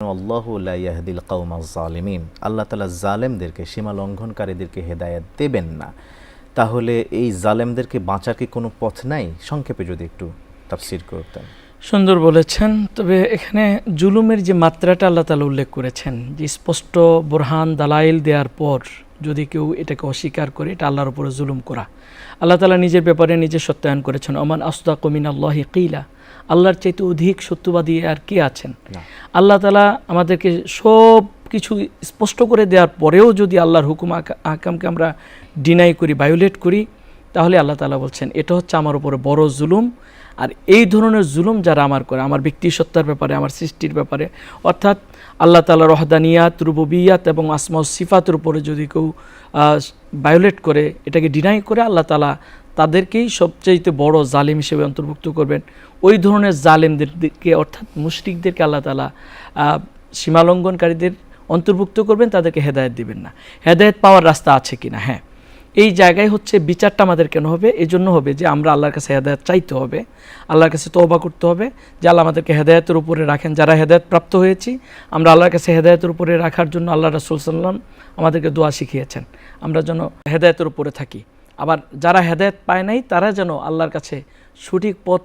আল্লাহু লা ইয়াহদিল কওমাজ জালিমিন, আল্লাহ তাআলা জালেমদেরকে, সীমা লঙ্ঘনকারীদেরকে হেদায়েত দেবেন না। তাহলে এই জালেমদেরকে বাঁচার কি কোনো পথ নাই? সংক্ষেপে যদি একটু তাফসীর করতেন। সুন্দর বলেছেন। তবে এখানে জুলুমের যে মাত্রাটা আল্লাহ তাআলা উল্লেখ করেছেন, যে স্পষ্ট বোরহান দালাইল দেওয়ার পর যদি কেউ এটাকে অস্বীকার করে, এটা আল্লাহর উপরে জুলুম করা। আল্লাহ তাআলা নিজের ব্যাপারে নিজে সত্যায়ন করেছেন, ওমান আসদাকু মিনাল্লাহি কিলা, আল্লাহর চাইতে অধিক সত্যবাদী আর কে আছেন। আল্লাহ তাআলা আমাদেরকে সব কিছু স্পষ্ট করে দেওয়ার পরেও যদি আল্লাহর হুকুম আহকামকে আমরা ডিনাই করি, ভায়োলেট করি, তাহলে আল্লাহ তাআলা বলছেন এটা হচ্ছে আমার উপরে বড় জুলুম। আর এই ধরনের জুলুম যারা আমার করে, আমার ব্যক্তি সত্তার ব্যাপারে, আমার সৃষ্টির ব্যাপারে, অর্থাৎ আল্লাহ তাআলার ওয়াহদানিয়াত, রুবুবিয়াত এবং আসমা ও সিফাতের উপরে যদি কেউ ভায়োলেট করে, এটাকে ডিনাই করে, আল্লাহ তাআলা তাদেরকেই সবচাইতে বড় জালিম হিসেবে অন্তর্ভুক্ত করবেন। ওই ধরনের জালিমদেরকে, অর্থাৎ মুশরিকদেরকে আল্লাহ তাআলা সীমালঙ্ঘনকারীদের অন্তর্ভুক্ত করবেন, তাদেরকে হেদায়েত দিবেন না। হেদায়েত পাওয়ার রাস্তা আছে কিনা? হ্যাঁ, এই জায়গায় হচ্ছে বিচারটা আমাদের কেন হবে? এই জন্য হবে যে আমরা আল্লাহর কাছে হেদায়েত চাইতে হবে, আল্লাহর কাছে তওবা করতে হবে যে আল্লাহ আমাদেরকে হেদায়েতের উপরে রাখেন। যারা হেদায়েত প্রাপ্ত হয়েছি, আমরা আল্লাহর কাছে হেদায়েতের উপরে রাখার জন্য আল্লাহ রাসূল সাল্লাল্লাহু আলাইহি ওয়াসাল্লাম আমাদেরকে দোয়া শিখিয়েছেন, আমরা যেন হেদায়েতের উপরে থাকি। আবার যারা হেদায়েত পায় নাই, তারা যেন আল্লাহর কাছে সঠিক পথ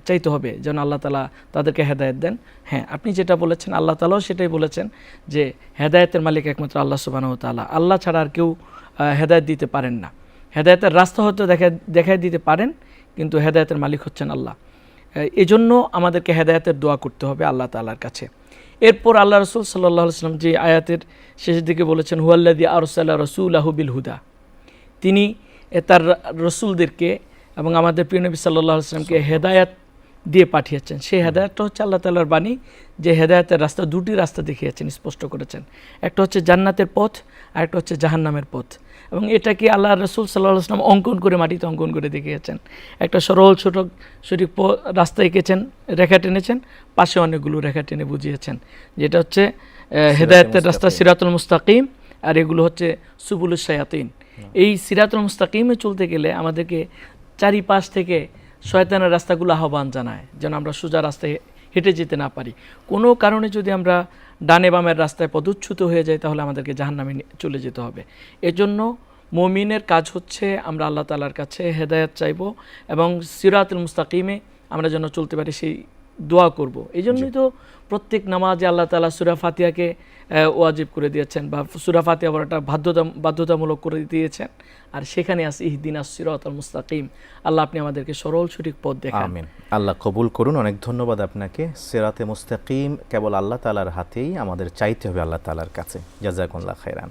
চাইতে হবে, যেন আল্লাহ তাআলা তাদেরকে হেদায়েত দেন। হ্যাঁ, আপনি যেটা বলেছেন, আল্লাহ তাআলাও সেটাই বলেছেন যে হেদায়েতের মালিক একমাত্র আল্লাহ সুবহানাহু ওয়া তাআলা। আল্লাহ ছাড়া আর কেউ হেদায়েত দিতে পারেন না। হেদায়েতের রাস্তা হয়তো দেখাই দিতে পারেন, কিন্তু হেদায়েতের মালিক হচ্ছেন আল্লাহ। এজন্য আমাদেরকে হেদায়েতের দোয়া করতে হবে আল্লাহ তাআলার কাছে। এরপর আল্লাহ রাসূল সাল্লাল্লাহু আলাইহি ওয়াসাল্লাম যে আয়াতের শেষের দিকে বলেছেন, হুয়াল্লাযী আরসালা রাসূলাহু বিল হুদা, তিনি তার রসুলদেরকে এবং আমাদের প্রিয় নবী সাল্লাল্লাহু আলাইহি ওয়াসাল্লামকে হেদায়েত দিয়ে পাঠিয়েছেন। সেই হেদায়েতটা হচ্ছে আল্লাহ তাআলার বাণী, যে হেদায়েতের রাস্তা, দুটি রাস্তা দেখিয়েছেন, স্পষ্ট করেছেন। একটা হচ্ছে জান্নাতের পথ, আর একটা হচ্ছে জাহান্নামের পথ। এবং এটাকে আল্লাহ রাসূল সাল্লাল্লাহু আলাইহি ওয়াসাল্লাম অঙ্কন করে, মাটিতে অঙ্কন করে দেখিয়েছেন। একটা সরল সঠিক রাস্তা এঁকেছেন, রেখা টেনেছেন, পাশে অনেকগুলো রেখা টেনে বুঝিয়েছেন, যেটা হচ্ছে হেদায়েতের রাস্তা সিরাতুল মুস্তাকিম, আর এগুলো হচ্ছে সুবুলুশ শায়াতিন। এই সিরাতুল মুস্তাকিমে চলতে গেলে আমাদেরকে চারিপাশ থেকে শয়তানের রাস্তাগুলো আহ্বান জানায়, যেন আমরা সোজা রাস্তায় হেঁটে যেতে না পারি। কোনো কারণে যদি আমরা ডানে বামের রাস্তায় পদচ্যুত হয়ে যাই, তাহলে আমাদেরকে জাহান্নামে চলে যেতে হবে। এজন্য মুমিনের কাজ হচ্ছে আমরা আল্লাহ তাআলার কাছে হেদায়েত চাইব এবং সিরাতুল মুস্তাকিমে আমরা যেন চলতে পারি, সেই দোয়া করব। এই জন্যই তো প্রত্যেক নামাজে আল্লাহ তাআলা সূরা ফাতিহাকে ওয়াজিব করে দিয়েছেন, বা সূরা ফাতিহা পড়াটা বাধ্যতামূলক করে দিয়েছেন। আর সেখানে আছে ইহদিনাস সিরাতাল মুস্তাকিম, আল্লাহ আপনি আমাদেরকে সরল সঠিক পথ দেখান। আমিন। আল্লাহ কবুল করুন। অনেক ধন্যবাদ আপনাকে। সিরাতে মুস্তাকিম কেবল আল্লাহ তাআলার হাতেই, আমাদের চাইতে হবে আল্লাহ তাআলার কাছে। জাযাকুমুল্লাহ খাইরান।